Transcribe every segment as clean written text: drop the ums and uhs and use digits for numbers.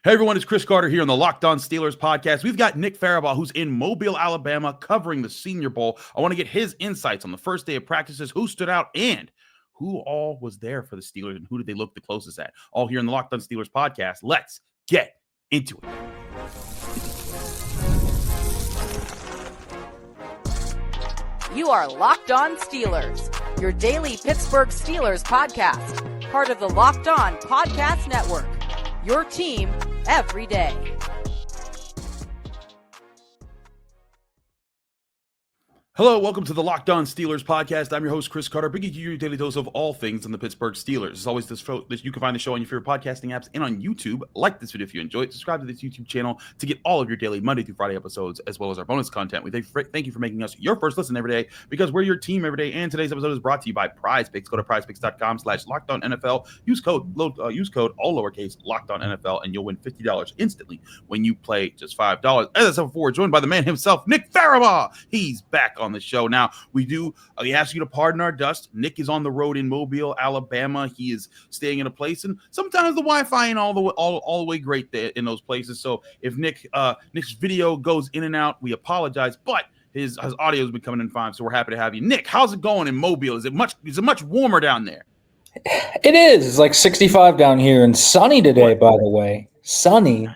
Hey everyone, it's Chris Carter here on the Locked On Steelers podcast. We've got Nick Farabaugh, who's in Mobile, Alabama, covering the Senior Bowl. I want to get his insights on the first day of practices, who stood out, and who all was there for the Steelers, and who did they look the closest at. All here in the Locked On Steelers podcast. Let's get into it. You are Locked On Steelers, your daily Pittsburgh Steelers podcast, part of the Locked On Podcast Network, your team every day. Hello, welcome to the Locked On Steelers podcast. I'm your host, Chris Carter, bringing you your daily dose of all things on the Pittsburgh Steelers. As always, you can find the show on your favorite podcasting apps and on YouTube. Like this video if you enjoy it. Subscribe to this YouTube channel to get all of your daily Monday through Friday episodes, as well as our bonus content. We thank you for making us your first listen every day, because we're your team every day. And today's episode is brought to you by PrizePicks. Go to prizepicks.com/LockedOnNFL. Use code all lowercase LockedOnNFL, and you'll win $50 instantly when you play just $5. As I said before, joined by the man himself, Nick Farabaugh. He's back on the show. Now, we ask you to pardon our dust. Nick is on the road in Mobile, Alabama. He is staying in a place, and sometimes the Wi-Fi ain't all the way great there in those places. So if Nick's video goes in and out, we apologize, but his audio has been coming in fine, so we're happy to have you. Nick, how's it going in Mobile? Is it much warmer down there? It is. It's like 65 down here and sunny today, by the way. Sunny,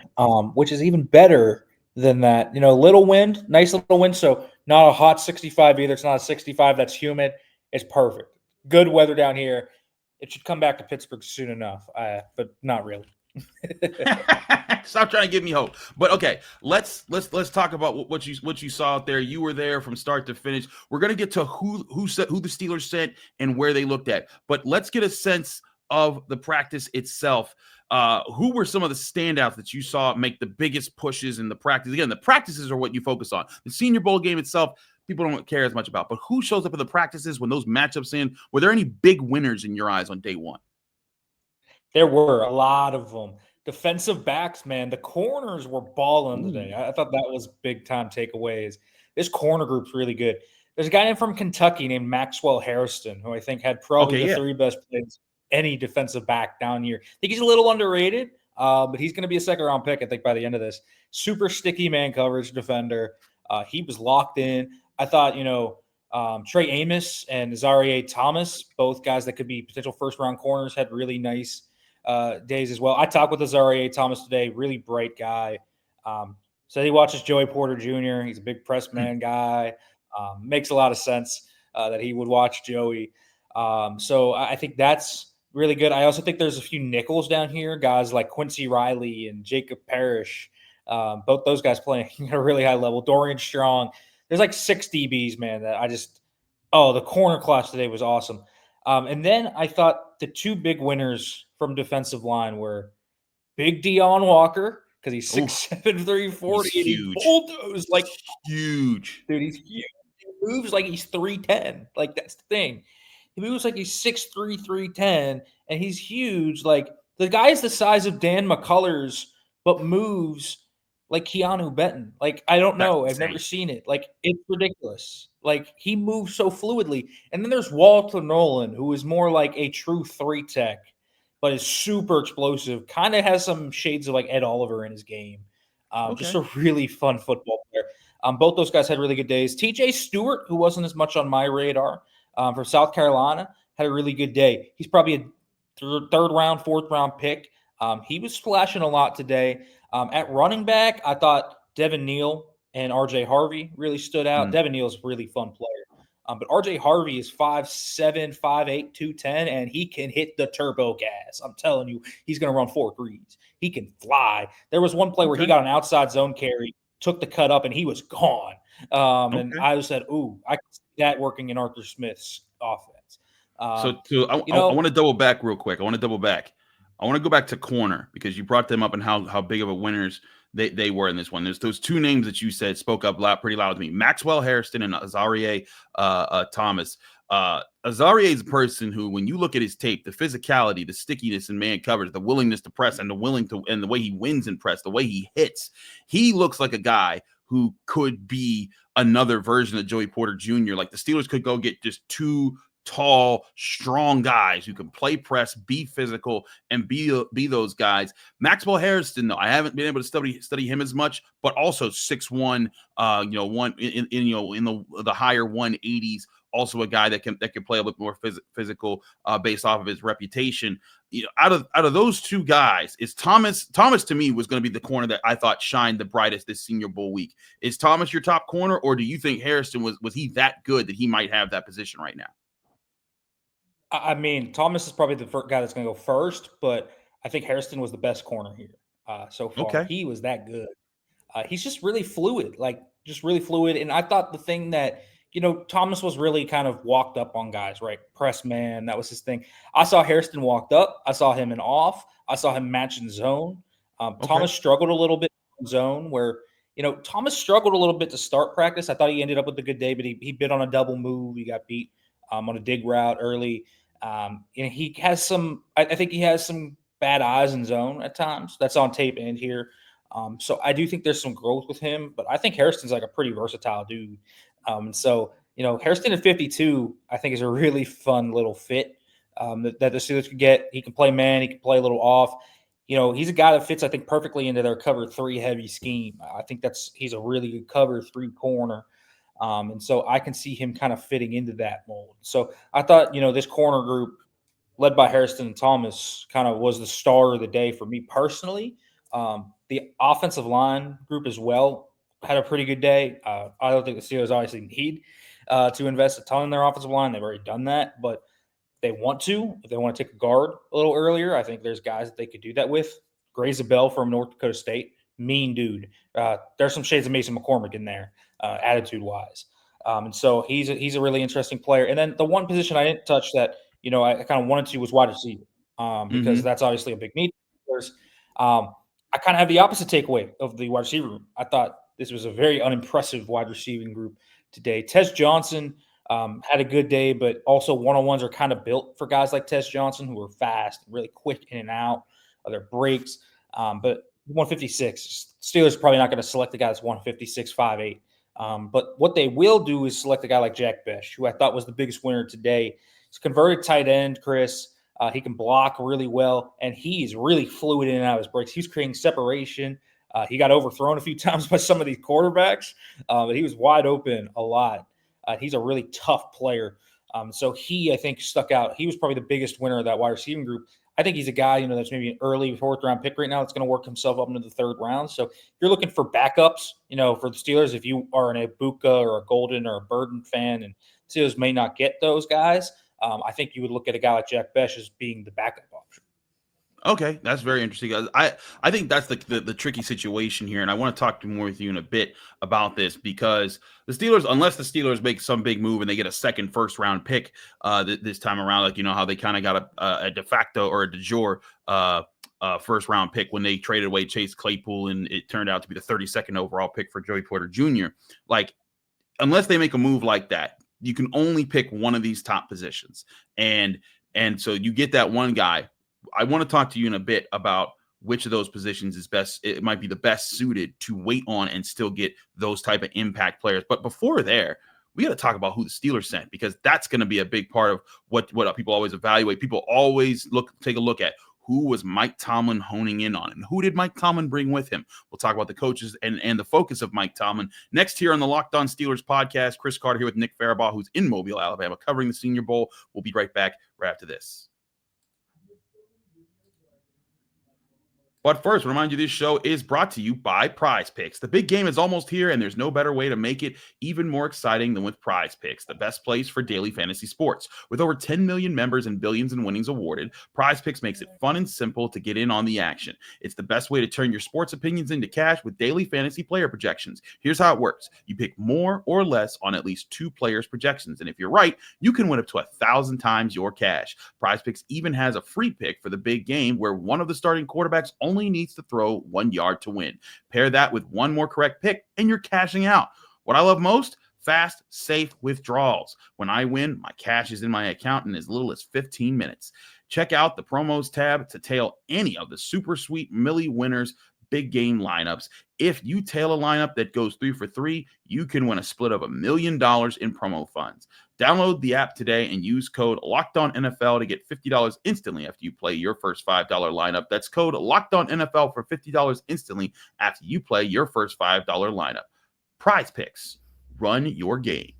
which is even better than that. You know, little wind, nice little wind. So not a hot 65 either. It's not a 65 that's humid. It's perfect. Good weather down here. It should come back to Pittsburgh soon enough, but not really. Stop trying to give me hope. But okay, let's talk about what you saw out there. You were there from start to finish. We're gonna get to who the Steelers sent and where they looked at. But let's get a sense of the practice itself. Who were some of the standouts that you saw make the biggest pushes in the practice? Again, the practices are what you focus on. The Senior Bowl game itself, people don't care as much about. But who shows up in the practices when those matchups in? Were there any big winners in your eyes on day one? There were a lot of them. Defensive backs, man. The corners were balling today. I thought that was big-time takeaways. This corner group's really good. There's a guy from Kentucky named Maxwell Hairston, who I think had probably the three best plays any defensive back down here. I think he's a little underrated, but he's going to be a second-round pick, I think, by the end of this. Super sticky man coverage defender. He was locked in. I thought, Trey Amos and Azareye'h Thomas, both guys that could be potential first-round corners, had really nice days as well. I talked with Azareye'h Thomas today, really bright guy. Said he watches Joey Porter Jr. He's a big press man guy. Makes a lot of sense that he would watch Joey. So I think that's really good. I also think there's a few nickels down here, guys like Quincy Riley and Jacob Parrish. Both those guys playing at a really high level. Dorian Strong. There's like 6 DBs, man, that the corner class today was awesome. And then I thought the 2 big winners from defensive line were big Deone Walker, because he's 6'7", 340, and he bulldozed like huge. Dude, he's huge. He moves like he's 310. Like, that's the thing. He moves like he's 6'3", 310, and he's huge. Like, the guy's the size of Dan McCullers, but moves like Keanu Benton. Like, I don't know. I've never seen it. Like, it's ridiculous. Like, he moves so fluidly. And then there's Walter Nolen, who is more like a true 3-tech, but is super explosive. Kind of has some shades of like Ed Oliver in his game. Just a really fun football player. Both those guys had really good days. TJ Stewart, who wasn't as much on my radar, from South Carolina, had a really good day. He's probably a third round, fourth round pick. He was splashing a lot today. At running back, I thought Devin Neal and RJ Harvey really stood out. Devin Neal's a really fun player. But RJ Harvey is 5'7", 5'8", 210, and he can hit the turbo gas. I'm telling you, he's going to run 4 threes. He can fly. There was one play where he got an outside zone carry, took the cut up, and he was gone. And I said, ooh, I can see that working in Arthur Smith's offense. I want to double back real quick. I want to go back to corner, because you brought them up and how big of a winners they were in this one. There's those 2 names that you said spoke up pretty loud to me: Maxwell Hairston and Azareye'h Thomas. Azareye'h is a person who, when you look at his tape, the physicality, the stickiness in man coverage, the willingness to press, and the way he wins in press, the way he hits, he looks like a guy who could be another version of Joey Porter Jr. Like, the Steelers could go get just two tall, strong guys who can play press, be physical, and be those guys. Maxwell Hairston, though, I haven't been able to study him as much, but also 6'1", one in the higher 180s. Also a guy that can play a little bit more physical based off of his reputation. Out of those two guys, is Thomas to me was going to be the corner that I thought shined the brightest this Senior Bowl week. Is Thomas your top corner, or do you think Hairston was he that good that he might have that position right now? I mean, Thomas is probably the guy that's going to go first, but I think Hairston was the best corner here so far. Okay. He was that good. He's just really fluid, And I thought the thing that, Thomas was really kind of walked up on guys, right? Press man, that was his thing. I saw Hairston walked up. I saw him in off. I saw him matching zone. Thomas struggled a little bit in zone where, Thomas struggled a little bit to start practice. I thought he ended up with a good day, but he bit on a double move. He got beat on a dig route early. He has I think he has some bad eyes in zone at times. That's on tape and here. So I do think there's some growth with him, but I think Hairston's like a pretty versatile dude. Hairston at 52, I think is a really fun little fit that the Steelers could get. He can play man, he can play a little off. He's a guy that fits, I think, perfectly into their cover 3 heavy scheme. I think he's a really good cover 3 corner. And so I can see him kind of fitting into that mold. So I thought, this corner group led by Hairston and Thomas kind of was the star of the day for me personally. The offensive line group as well had a pretty good day. I don't think the Steelers obviously need to invest a ton in their offensive line. They've already done that, but they want to. If they want to take a guard a little earlier, I think there's guys that they could do that with. Gray Zabel from North Dakota State, mean dude. There's some shades of Mason McCormick in there, attitude-wise. And so he's a really interesting player. And then the one position I didn't touch that, I kind of wanted to was wide receiver because that's obviously a big need. I kind of have the opposite takeaway of the wide receiver room. I thought this was a very unimpressive wide receiving group today. Tez Johnson had a good day, but also one-on-ones are kind of built for guys like Tez Johnson who are fast, really quick in and out of their breaks. But 156, Steelers are probably not going to select a guy that's 156, 5'8". But what they will do is select a guy like Jack Besh, who I thought was the biggest winner today. He's a converted tight end, Chris. He can block really well, and he's really fluid in and out of his breaks. He's creating separation. He got overthrown a few times by some of these quarterbacks, but he was wide open a lot. He's a really tough player. So he, I think, stuck out. He was probably the biggest winner of that wide receiving group. I think he's a guy, that's maybe an early 4th-round pick right now that's going to work himself up into the 3rd round. So if you're looking for backups, for the Steelers, if you are an Ibuka or a Golden or a Burden fan and Steelers may not get those guys, I think you would look at a guy like Jack Besh as being the backup option. Okay, that's very interesting. I think that's the tricky situation here, and I want to talk more with you in a bit about this because the Steelers, unless the Steelers make some big move and they get a second first-round pick this time around, like how they kind of got a de facto or a de jure first-round pick when they traded away Chase Claypool, and it turned out to be the 32nd overall pick for Joey Porter Jr. Like, unless they make a move like that, you can only pick one of these top positions, and so you get that one guy. I want to talk to you in a bit about which of those positions is best. It might be the best suited to wait on and still get those type of impact players. But before there, we got to talk about who the Steelers sent, because that's going to be a big part of what people always evaluate. People always take a look at who was Mike Tomlin honing in on, and who did Mike Tomlin bring with him. We'll talk about the coaches and the focus of Mike Tomlin next here on the Locked On Steelers podcast. Chris Carter here with Nick Farabaugh, who's in Mobile, Alabama, covering the Senior Bowl. We'll be right back right after this. But first, remind you this show is brought to you by Prize Picks. The big game is almost here, and there's no better way to make it even more exciting than with Prize Picks, the best place for daily fantasy sports. With over 10 million members and billions in winnings awarded, Prize Picks makes it fun and simple to get in on the action. It's the best way to turn your sports opinions into cash with daily fantasy player projections. Here's how it works. You pick more or less on at least 2 players' projections, and if you're right, you can win up to 1,000 times your cash. Prize Picks even has a free pick for the big game where one of the starting quarterbacks only needs to throw 1 yard to win. Pair that with one more correct pick and you're cashing out. What I love most? Fast, safe withdrawals. When I win, my cash is in my account in as little as 15 minutes. Check out the promos tab to tail any of the super sweet Millie winners big game lineups. If you tail a lineup that goes 3 for 3, you can win a split of $1 million in promo funds. Download the app today and use code LOCKEDONNFL to get $50 instantly after you play your first $5 lineup. That's code LOCKEDONNFL for $50 instantly after you play your first $5 lineup. Prize Picks. Run your game.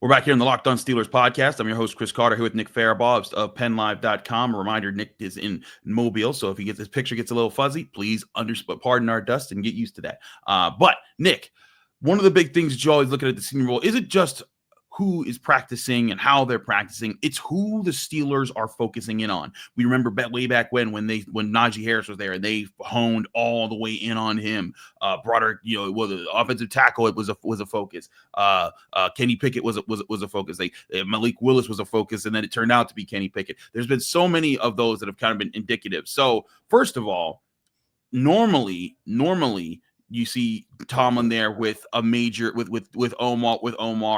We're back here in the Locked On Steelers podcast. I'm your host, Chris Carter, here with Nick Farabaugh of PennLive.com. A reminder, Nick is in Mobile, so if his picture gets a little fuzzy, please pardon our dust and get used to that. But, Nick, one of the big things you always looking at the Senior Bowl isn't just who is practicing and how they're practicing. It's who the Steelers are focusing in on. We remember way back when Najee Harris was there and they honed all the way in on him. Broader, the offensive tackle, it was a focus. Kenny Pickett was a focus. Malik Willis was a focus, and then it turned out to be Kenny Pickett. There's been so many of those that have kind of been indicative. So first of all, normally you see Tomlin there with a major with Omar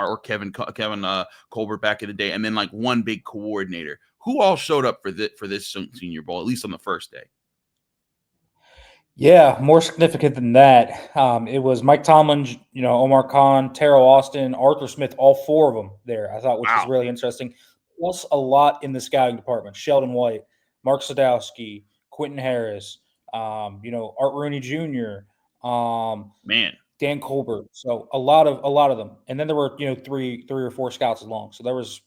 or Kevin Colbert back in the day, and then like one big coordinator. Who all showed up for this Senior Bowl, at least on the first day? Yeah, more significant than that. It was Mike Tomlin, Omar Khan, Terrell Austin, Arthur Smith, all four of them there. I thought, which was really interesting. Plus a lot in the scouting department: Sheldon White, Mark Sadowski, Quentin Harris, Art Rooney Jr. Dan Colbert. So a lot of them. And then there were, three or four scouts along. So there was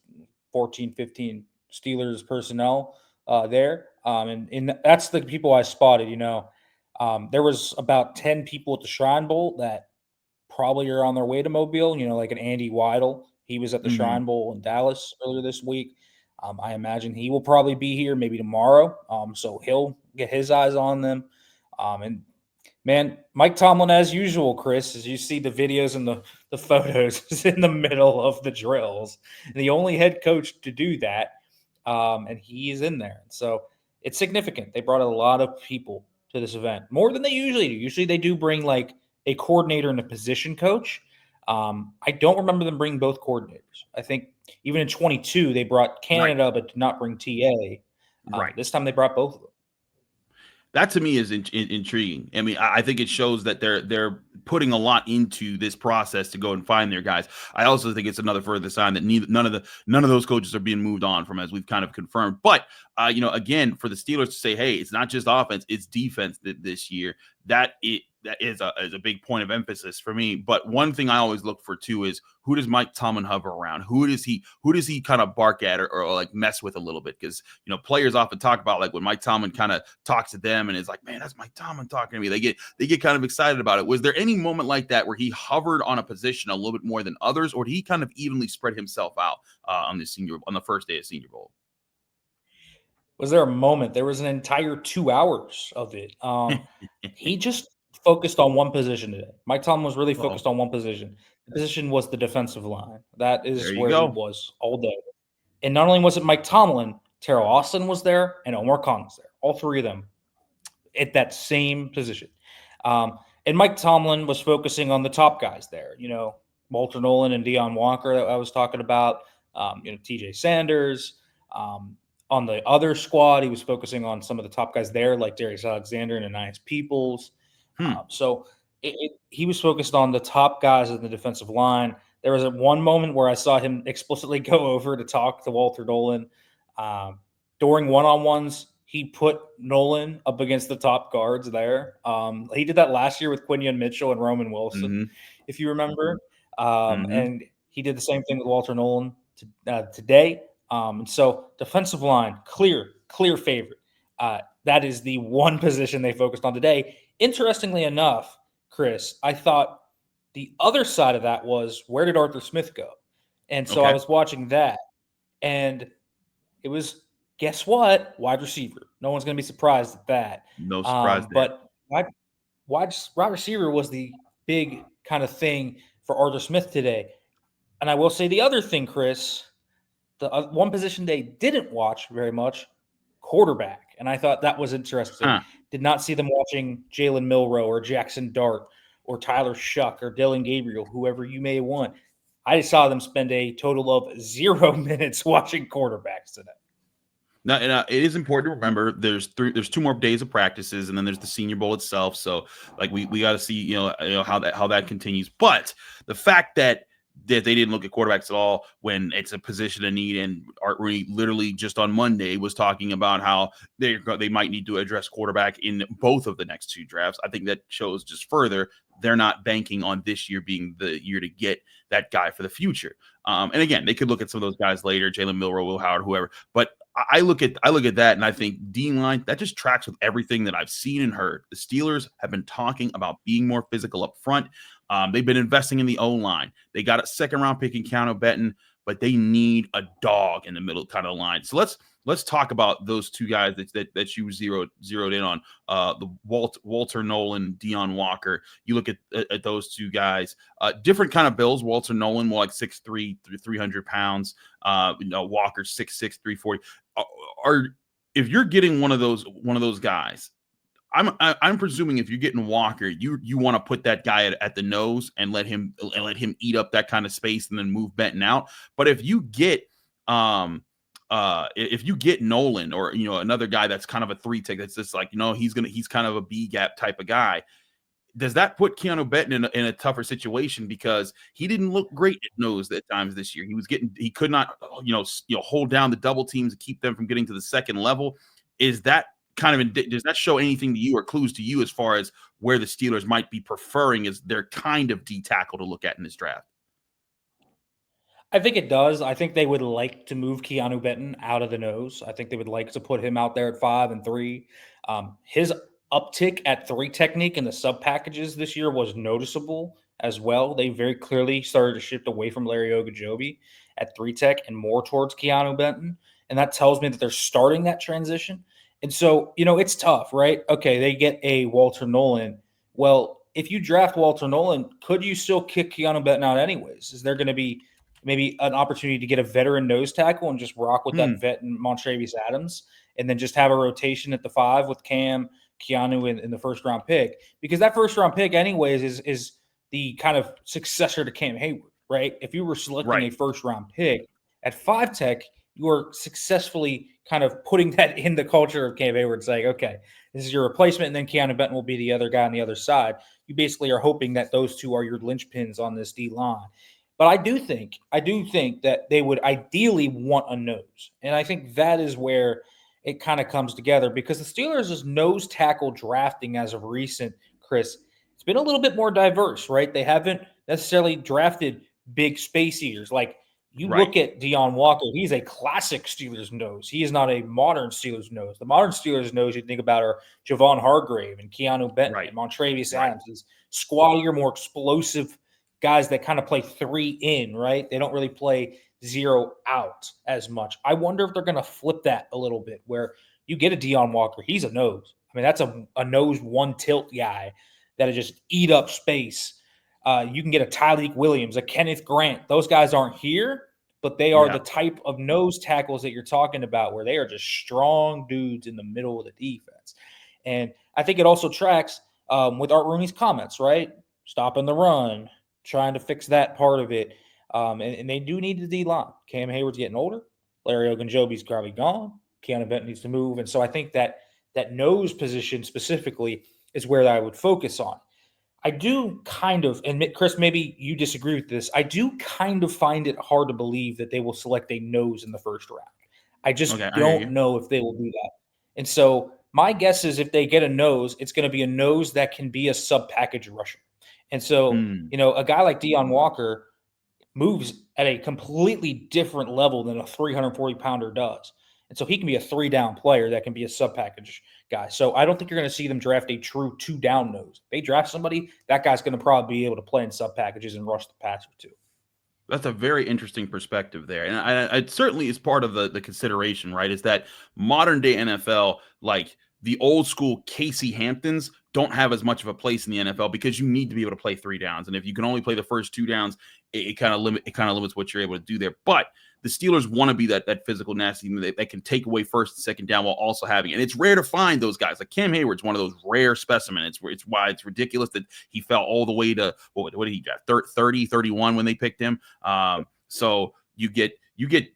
14, 15 Steelers personnel there. And that's the people I spotted, there was about 10 people at the Shrine Bowl that probably are on their way to Mobile, like an Andy Weidel. He was at the Shrine Bowl in Dallas earlier this week. I imagine he will probably be here maybe tomorrow. So he'll get his eyes on them. And man, Mike Tomlin, as usual, Chris, as you see the videos and the photos, is in the middle of the drills. The only head coach to do that, and he is in there. So it's significant. They brought a lot of people to this event, more than they usually do. Usually they do bring like a coordinator and a position coach. I don't remember them bringing both coordinators. I think even in 22, they brought Canada, but did not bring TA. This time they brought both of them. That to me is intriguing. I mean, I think it shows that they're putting a lot into this process to go and find their guys. I also think it's another further sign that none of those coaches are being moved on from, as we've kind of confirmed. But again, for the Steelers to say, hey, it's not just offense, it's defense this year. That is a big point of emphasis for me. But one thing I always look for too is, who does Mike Tomlin hover around? Who does he kind of bark at or like mess with a little bit? Because players often talk about like when Mike Tomlin kind of talks to them and is like, man, that's Mike Tomlin talking to me. They get kind of excited about it. Was there any moment like that where he hovered on a position a little bit more than others, or did he kind of evenly spread himself out on the first day of Senior Bowl? Was there a moment? There was an entire 2 hours of it. He just focused on one position today. Mike Tomlin was really focused on one position. The position was the defensive line. That is where he was all day. And not only was it Mike Tomlin, Terrell Austin was there and Omar Khan was there. All three of them at that same position. And Mike Tomlin was focusing on the top guys there. Walter Nolen and Deone Walker that I was talking about. TJ Sanders. On the other squad, he was focusing on some of the top guys there, like Darius Alexander and Anais Peoples. So he was focused on the top guys in the defensive line. There was one moment where I saw him explicitly go over to talk to Walter Nolen. During one-on-ones, he put Nolen up against the top guards there. He did that last year with Quinion Mitchell and Roman Wilson, if you remember. And he did the same thing with Walter Nolen today. And so defensive line, clear favorite. That is the one position they focused on today. Interestingly enough, Chris, I thought the other side of that was, where did Arthur Smith go? And so I was watching that, and it was, guess what? Wide receiver. No one's going to be surprised at that. No surprise there. But wide receiver was the big kind of thing for Arthur Smith today. And I will say the other thing, Chris, the one position they didn't watch very much, quarterback. And I thought that was interesting. Did not see them watching Jalen Milroe or Jackson Dart or Tyler Shuck or Dylan Gabriel, whoever you may want. I saw them spend a total of 0 minutes watching quarterbacks today. Now, and, it is important to remember there's 2 more days of practices, and then there's the Senior Bowl itself. So, like we got to see how that continues. But the fact that they didn't look at quarterbacks at all when it's a position of need, and Art Rooney literally just on Monday was talking about how they might need to address quarterback in both of the next 2 drafts. I think that shows just further they're not banking on this year being the year to get that guy for the future. And again, they could look at some of those guys later, Jalen Milroe, Will Howard, whoever. But I look at that, and I think D-line, that just tracks with everything that I've seen and heard. The Steelers have been talking about being more physical up front. They've been investing in the O-line. They got a second-round pick in Keanu Benton, but they need a dog in the middle kind of line. So let's talk about those 2 guys that you zeroed in on. The Walter Nolen, Deone Walker. You look at those 2 guys, different kind of builds. Walter Nolen more like 6'3", 300 pounds. Walker 6'6", 340. If you're getting one of those guys, I'm presuming if you're getting Walker, you want to put that guy at the nose and let him eat up that kind of space and then move Benton out. But if you get Nolen or another guy that's kind of a 3-tech that's just like he's kind of a B gap type of guy, does that put Keanu Benton in a tougher situation because he didn't look great at nose at times this year? He could not hold down the double teams to keep them from getting to the second level. Is that does that show anything to you or clues to you as far as where the Steelers might be preferring as their kind of D tackle to look at in this draft? I think it does. I think they would like to move Keanu Benton out of the nose. I think they would like to put him out there at 5 and 3. His uptick at 3 technique in the sub packages this year was noticeable as well. They very clearly started to shift away from Larry Ogunjobi at 3 tech and more towards Keanu Benton. And that tells me that they're starting that transition. And so, it's tough, right? Okay, they get a Walter Nolen. Well, if you draft Walter Nolen, could you still kick Keanu Benton out anyways? Is there going to be maybe an opportunity to get a veteran nose tackle and just rock with that vet and Montravius Adams and then just have a rotation at the 5 with Cam, Keanu in the first-round pick? Because that first-round pick anyways is the kind of successor to Cam Hayward, right? If you were selecting a first-round pick at 5 tech, you are successfully kind of putting that in the culture of Cam Hayward, saying, okay, this is your replacement, and then Keanu Benton will be the other guy on the other side. You basically are hoping that those 2 are your linchpins on this D-line. But I do think that they would ideally want a nose. And I think that is where it kind of comes together because the Steelers' nose tackle drafting as of recent, Chris, it's been a little bit more diverse, right? They haven't necessarily drafted big space eaters. Like you look at Deone Walker, he's a classic Steelers nose. He is not a modern Steelers nose. The modern Steelers nose you think about are Javon Hargrave and Keanu Benton and Montravius Adams. These squattier, more explosive guys that kind of play 3 in, right? They don't really play 0 out as much. I wonder if they're going to flip that a little bit where you get a Deone Walker. He's a nose. I mean, that's a nose 1 tilt guy that'll just eat up space. You can get a Tyleik Williams, a Kenneth Grant. Those guys aren't here, but they are the type of nose tackles that you're talking about where they are just strong dudes in the middle of the defense. And I think it also tracks with Art Rooney's comments, right? Stopping the run, trying to fix that part of it. And they do need the D-line. Cam Hayward's getting older. Larry Ogunjobi's probably gone. Keanu Benton needs to move. And so I think that nose position specifically is where I would focus on. I do kind of, and Chris, maybe you disagree with this, I do kind of find it hard to believe that they will select a nose in the first round. I just don't know if they will do that. And so my guess is if they get a nose, it's going to be a nose that can be a sub-package rusher. And so, a guy like Deone Walker moves at a completely different level than a 340-pounder does. And so he can be a 3-down player that can be a sub-package guy. So I don't think you're going to see them draft a true 2-down nose. If they draft somebody, that guy's going to probably be able to play in sub-packages and rush the passer too. That's a very interesting perspective there. And it certainly is part of the consideration, right? Is that modern day NFL, like the old school Casey Hamptons don't have as much of a place in the NFL because you need to be able to play 3 downs. And if you can only play the first 2 downs, it kind of limits what you're able to do there. But the Steelers want to be that physical nasty team that can take away first and second down while also having it. And it's rare to find those guys. Like Cam Hayward's one of those rare specimens. It's why it's ridiculous that he fell all the way to what did he draft? 30, 31 when they picked him. So you get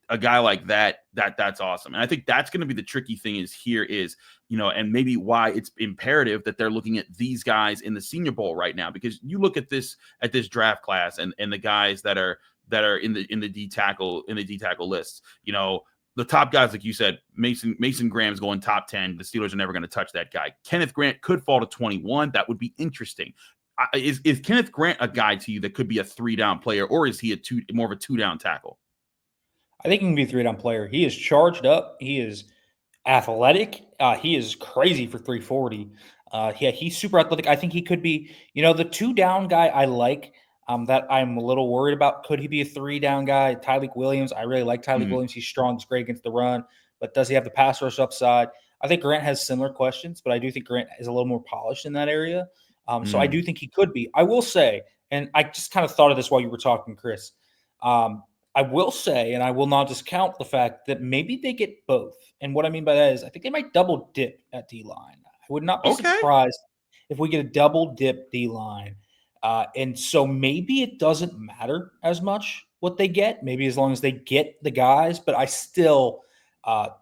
a guy like that's awesome. And I think that's going to be the tricky thing is, and maybe why it's imperative that they're looking at these guys in the Senior Bowl right now, because you look at this draft class and the guys that are in the D tackle lists, the top guys, like you said, Mason Graham's going top 10. The Steelers are never going to touch that guy. Kenneth Grant could fall to 21. That would be interesting. Is Kenneth Grant a guy to you that could be a 3-down player, or is he more of a 2-down tackle? I think he can be a 3-down player. He is charged up. He is athletic. He is crazy for 340. He's super athletic. I think he could be, the 2-down guy I like, that I'm a little worried about. Could he be a 3-down guy? Tyleik Williams. I really like Tyleik Williams. He's strong. He's great against the run. But does he have the pass rush upside? I think Grant has similar questions, but I do think Grant is a little more polished in that area. So I do think he could be. I will say, and I just kind of thought of this while you were talking, Chris. I will say, and I will not discount the fact that maybe they get both. And what I mean by that is I think they might double dip at D-line. I would not be surprised if we get a double dip D-line. And so maybe it doesn't matter as much what they get, maybe as long as they get the guys. But I still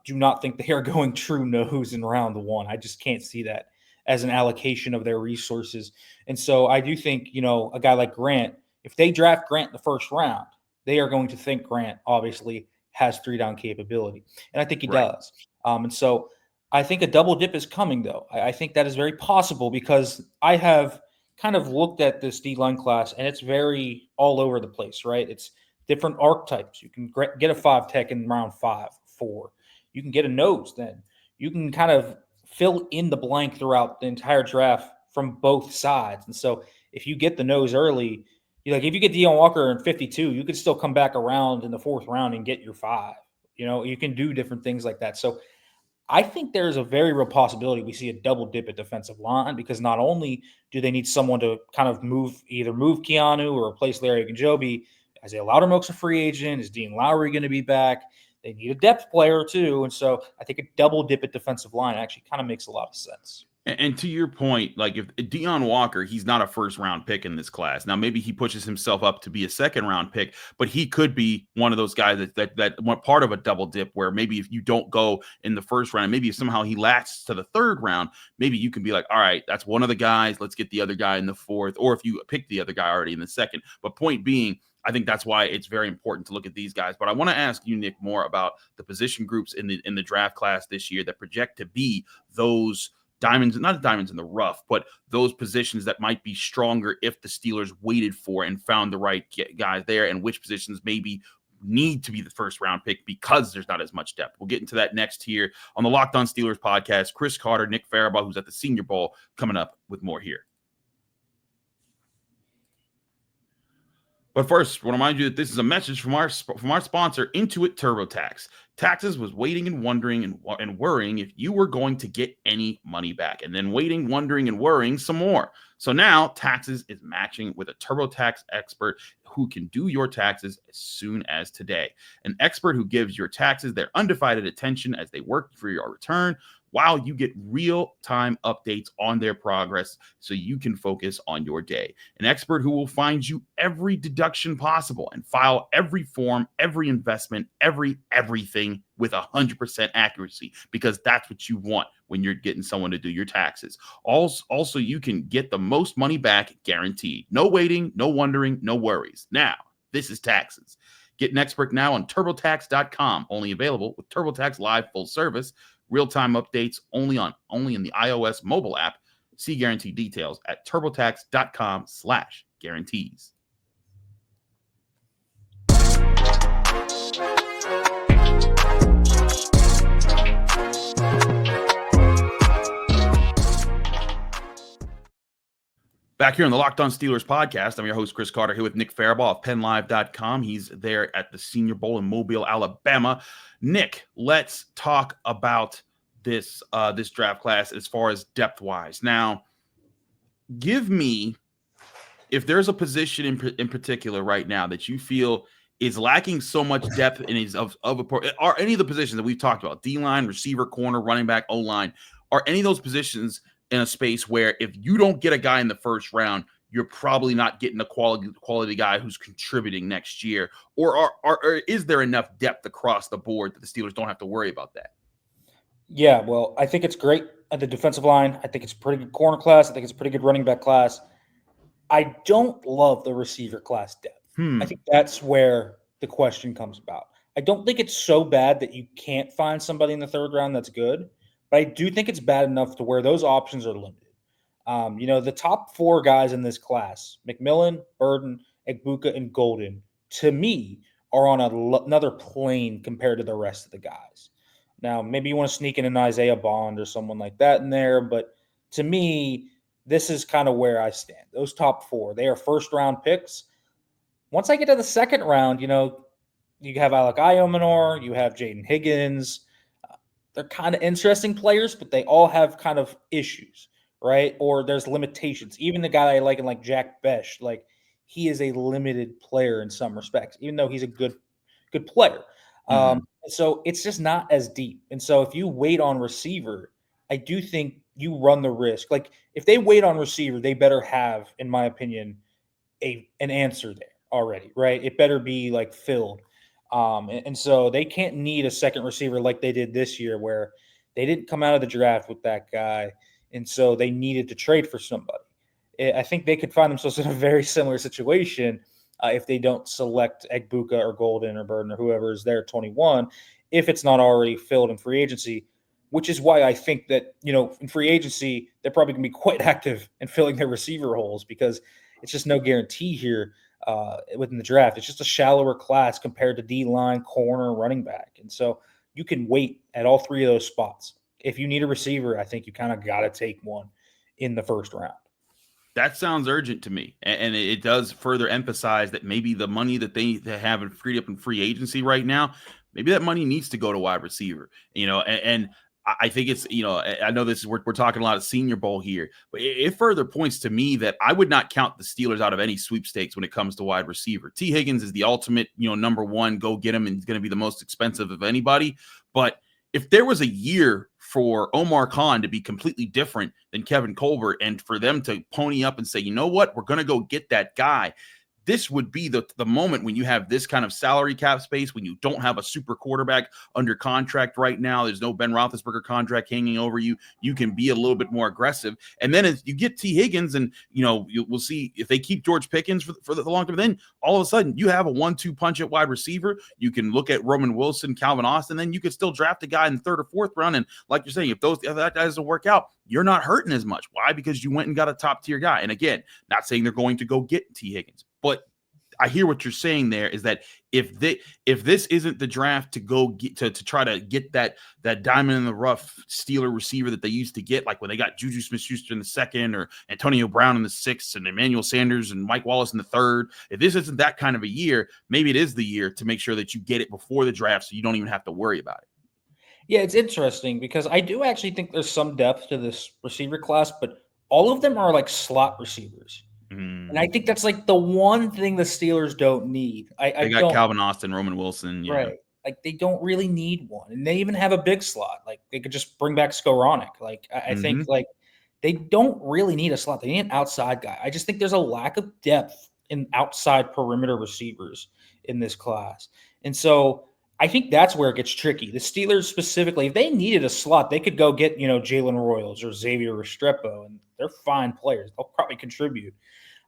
do not think they are going true nose in round 1. I just can't see that as an allocation of their resources. And so I do think, a guy like Grant, if they draft Grant in the first round, they are going to think Grant obviously has 3-down capability. And I think he does. And so I think a double dip is coming, though. I think that is very possible because I have kind of looked at this D-line class, and it's very all over the place, right? It's different archetypes. You can get a 5 tech in round 5, 4. You can get a nose then. You can kind of fill in the blank throughout the entire draft from both sides. And so if you get the nose early, if you get Deone Walker in 52, you could still come back around in the 4th round and get your 5. You can do different things like that. So I think there's a very real possibility we see a double dip at defensive line, because not only do they need someone to kind of move Keanu or replace Larry Ogunjobi, Isaiah Loudermilk's a free agent. Is Dean Lowry going to be back? They need a depth player too. And so I think a double dip at defensive line actually kind of makes a lot of sense. And to your point, like if Deone Walker, he's not a 1st-round pick in this class. Now, maybe he pushes himself up to be a 2nd-round pick, but he could be one of those guys that want part of a double dip, where maybe if you don't go in the 1st round, maybe if somehow he lasts to the 3rd round, maybe you can be like, all right, that's one of the guys. Let's get the other guy in the 4th, or if you pick the other guy already in the 2nd. But point being, I think that's why it's very important to look at these guys. But I want to ask you, Nick, more about the position groups in the draft class this year that project to be those not diamonds in the rough, but those positions that might be stronger if the Steelers waited for and found the right guys there, and which positions maybe need to be the 1st-round pick because there's not as much depth. We'll get into that next here on the Locked On Steelers podcast. Chris Carter, Nick Farabaugh, who's at the Senior Bowl, coming up with more here. But first, I want to remind you that this is a message from our sponsor, Intuit TurboTax. Taxes was waiting and wondering and worrying if you were going to get any money back, and then waiting, wondering, and worrying some more. So now Taxes is matching with a TurboTax expert who can do your taxes as soon as today. An expert who gives your taxes their undivided attention as they work for your return, while you get real-time updates on their progress so you can focus on your day. An expert who will find you every deduction possible and file every form, every investment, everything with 100% accuracy, because that's what you want when you're getting someone to do your taxes. Also, you can get the most money back guaranteed. No waiting, no wondering, no worries. Now, this is Taxes. Get an expert now on TurboTax.com, only available with TurboTax Live full service. Real-time updates only in the iOS mobile app. See guarantee details at turbotax.com/guarantees. Back here on the Locked On Steelers podcast, I'm your host, Chris Carter, here with Nick Farabaugh of PennLive.com. He's there at the Senior Bowl in Mobile, Alabama. Nick, let's talk about this draft class as far as depth wise. Now, give me, if there's a position in particular right now that you feel is lacking so much depth and is are any of the positions that we've talked about, D-line, receiver, corner, running back, O-line, are any of those positions in a space where if you don't get a guy in the first round, you're probably not getting a quality guy who's contributing next year? Or is there enough depth across the board that the Steelers don't have to worry about that? Yeah, well, I think it's great at the defensive line. I think it's a pretty good corner class. I think it's a pretty good running back class. I don't love the receiver class depth. I think that's where the question comes about. I don't think it's so bad that you can't find somebody in the third round that's good, but I do think it's bad enough to where those options are limited. The top 4 guys in this class, McMillan, Burden, Egbuka, and Golden, to me, are on another plane compared to the rest of the guys. Now, maybe you want to sneak in an Isaiah Bond or someone like that in there, but to me, this is kind of where I stand. Those top 4, they are first-round picks. Once I get to the second round, you have Alec Iomenor, you have Jaden Higgins. They're kind of interesting players, but they all have kind of issues, right? Or there's limitations. Even the guy I like Jack Besh, like he is a limited player in some respects, even though he's a good player. So it's just not as deep. And so if you wait on receiver, I do think you run the risk. Like if they wait on receiver, they better have, in my opinion, an answer there already, right? It better be like filled. And so they can't need a second receiver like they did this year where they didn't come out of the draft with that guy. And so they needed to trade for somebody. I think they could find themselves in a very similar situation if they don't select Egbuka or Golden or Burden or whoever is there at 21, if it's not already filled in free agency, which is why I think that, in free agency, they're probably going to be quite active in filling their receiver holes because it's just no guarantee here within the draft. It's just a shallower class compared to D-line, corner, running back. And so you can wait at all 3 of those spots. If you need a receiver, I think you kind of got to take one in the first round. That sounds urgent to me. And it does further emphasize that maybe the money that they have freed up in free agency right now, maybe that money needs to go to wide receiver, and I think it's, I know this is, we're talking a lot of Senior Bowl here, but it further points to me that I would not count the Steelers out of any sweepstakes when it comes to wide receiver. T. Higgins is the ultimate, number one, go get him, and he's going to be the most expensive of anybody. But if there was a year for Omar Khan to be completely different than Kevin Colbert and for them to pony up and say, you know what, we're going to go get that guy, this would be the moment when you have this kind of salary cap space, when you don't have a super quarterback under contract right now. There's no Ben Roethlisberger contract hanging over you. You can be a little bit more aggressive. And then as you get T. Higgins and, we'll see if they keep George Pickens for the long term, then all of a sudden you have a 1-2 punch at wide receiver. You can look at Roman Wilson, Calvin Austin, then you could still draft a guy in the 3rd or 4th round. And like you're saying, if that guy doesn't work out, you're not hurting as much. Why? Because you went and got a top tier guy. And again, not saying they're going to go get T. Higgins, but I hear what you're saying there is that if this isn't the draft to go get to try to get that diamond in the rough Steeler receiver that they used to get, like when they got Juju Smith-Schuster in the 2nd or Antonio Brown in the 6th and Emmanuel Sanders and Mike Wallace in the 3rd, if this isn't that kind of a year, maybe it is the year to make sure that you get it before the draft so you don't even have to worry about it. Yeah, it's interesting because I do actually think there's some depth to this receiver class, but all of them are like slot receivers. And I think that's like the one thing the Steelers don't need. They got Calvin Austin, Roman Wilson. Yeah. Right. Like they don't really need one. And they even have a big slot. Like they could just bring back Skoranek. Like I think like they don't really need a slot. They need an outside guy. I just think there's a lack of depth in outside perimeter receivers in this class. And so I think that's where it gets tricky. The Steelers specifically, if they needed a slot, they could go get, Jalen Royals or Xavier Restrepo, and they're fine players. They'll probably contribute.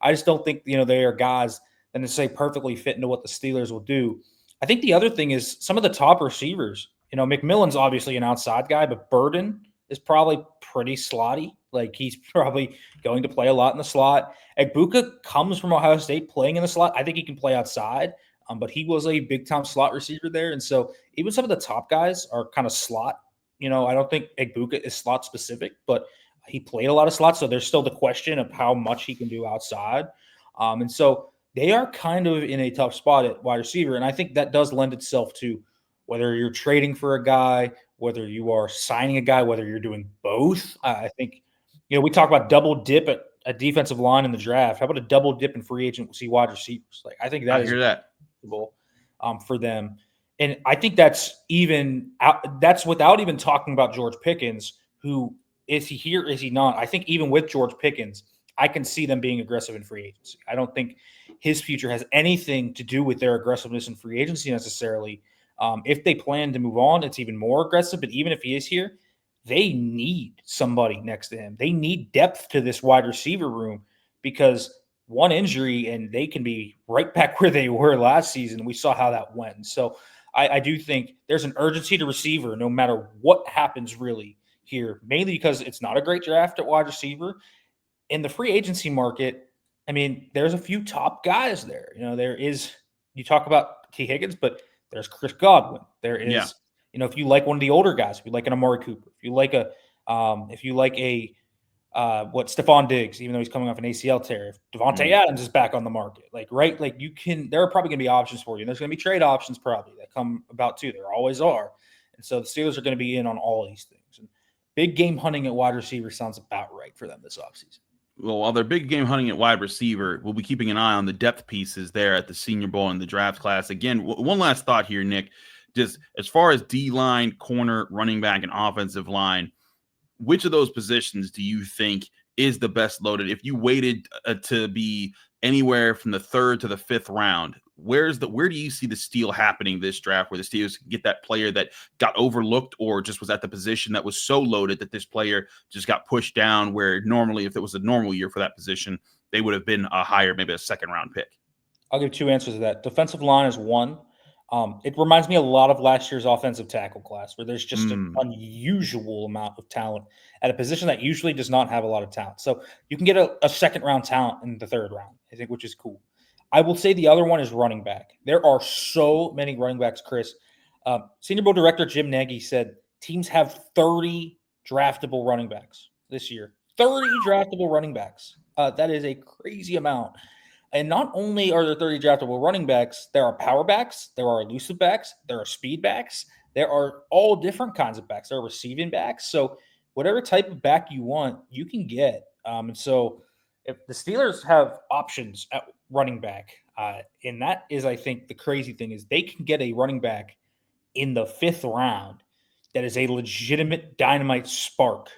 I just don't think, they are guys that necessarily perfectly fit into what the Steelers will do. I think the other thing is some of the top receivers. McMillan's obviously an outside guy, but Burden is probably pretty slotty. Like he's probably going to play a lot in the slot. Egbuka comes from Ohio State playing in the slot. I think he can play outside, but he was a big-time slot receiver there. And so even some of the top guys are kind of slot. I don't think Egbuka is slot specific, but he played a lot of slots, so there's still the question of how much he can do outside. And so they are kind of in a tough spot at wide receiver, and I think that does lend itself to whether you're trading for a guy whether you are signing a guy, whether you're doing both. I think, we talk about double dip at a defensive line in the draft. How about a double dip in free agency wide receivers? Like, I think that is possible for them. And I think that's without even talking about George Pickens, who is he here? Is he not? I think even with George Pickens, I can see them being aggressive in free agency. I don't think his future has anything to do with their aggressiveness in free agency necessarily. If they plan to move on, it's even more aggressive. But even if he is here, they need somebody next to him. They need depth to this wide receiver room because one injury and they can be right back where they were last season. We saw how that went. So I do think there's an urgency to receiver no matter what happens really here, mainly because it's not a great draft at wide receiver. In the free agency market, I mean, there's a few top guys there. There is, you talk about T. Higgins, but there's Chris Godwin. There is, if you like one of the older guys, if you like an Amari Cooper, if you like Stephon Diggs, even though he's coming off an ACL tear, if Devontae Adams is back on the market, there are probably going to be options for you. And there's going to be trade options probably that come about too. There always are. And so the Steelers are going to be in on all these things. And big game hunting at wide receiver sounds about right for them this offseason. Well, while they're big game hunting at wide receiver, we'll be keeping an eye on the depth pieces there at the Senior Bowl and the draft class. Again, one last thought here, Nick. Just as far as D-line, corner, running back, and offensive line, which of those positions do you think is the best loaded? If you waited to be anywhere from the 3rd to the 5th round, where do you see the steal happening this draft, where the Steelers get that player that got overlooked or just was at the position that was so loaded that this player just got pushed down, where normally if it was a normal year for that position, they would have been a higher, maybe a 2nd round pick? I'll give 2 answers to that. Defensive line is one. It reminds me a lot of last year's offensive tackle class, where there's just an unusual amount of talent at a position that usually does not have a lot of talent. So you can get a 2nd round talent in the 3rd round, I think, which is cool. I will say the other one is running back. There are so many running backs, Chris. Senior Bowl director Jim Nagy said teams have 30 draftable running backs this year. 30 draftable running backs. That is a crazy amount. And not only are there 30 draftable running backs, there are power backs, there are elusive backs, there are speed backs, there are all different kinds of backs. There are receiving backs. So whatever type of back you want, you can get. And so if the Steelers have options at running back, and that is, I think, the crazy thing is they can get a running back in the 5th round that is a legitimate dynamite spark,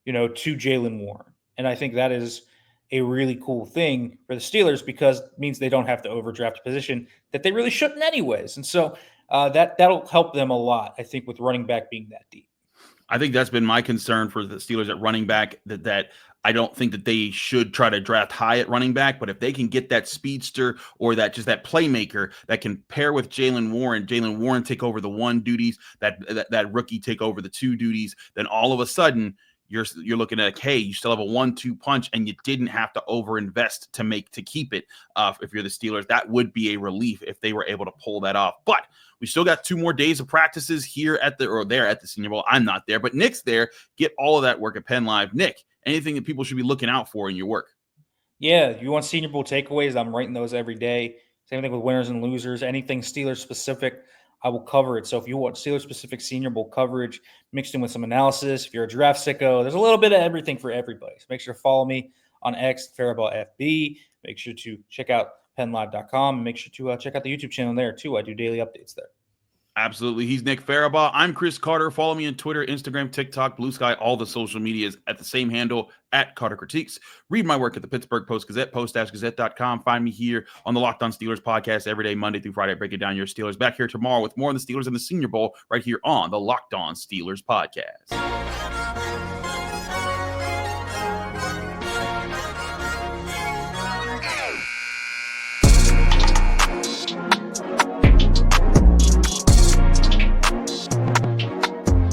to Jaylen Warren. And I think that is a really cool thing for the Steelers because it means they don't have to overdraft a position that they really shouldn't anyways. And so that'll help them a lot, I think, with running back being that deep. I think that's been my concern for the Steelers at running back, that I don't think that they should try to draft high at running back, but if they can get that speedster or that playmaker that can pair with Jaylen Warren take over the 1 duties, that rookie take over the 2 duties, then all of a sudden you're looking at, hey, you still have a 1-2 punch and you didn't have to overinvest to keep it. If you're the Steelers, that would be a relief if they were able to pull that off. But we still got 2 more days of practices here at the Senior Bowl. I'm not there, but Nick's there. Get all of that work at Penn Live. Nick, anything that people should be looking out for in your work? Yeah, if you want Senior Bowl takeaways, I'm writing those every day. Same thing with winners and losers. Anything Steelers specific, I will cover it. So if you want Steelers specific Senior Bowl coverage mixed in with some analysis, if you're a draft sicko, there's a little bit of everything for everybody. So make sure to follow me on X, Farabaugh FB. Make sure to check out PennLive.com and make sure to check out the YouTube channel there too. I do daily updates there. Absolutely. He's Nick Farabaugh. I'm Chris Carter. Follow me on Twitter, Instagram, TikTok, Blue Sky, all the social medias at the same handle, at Carter Critiques. Read my work at the Pittsburgh Post-Gazette, post-gazette.com. Find me here on the Locked On Steelers podcast every day, Monday through Friday, breaking down your Steelers. Back here tomorrow with more on the Steelers and the Senior Bowl right here on the Locked On Steelers podcast.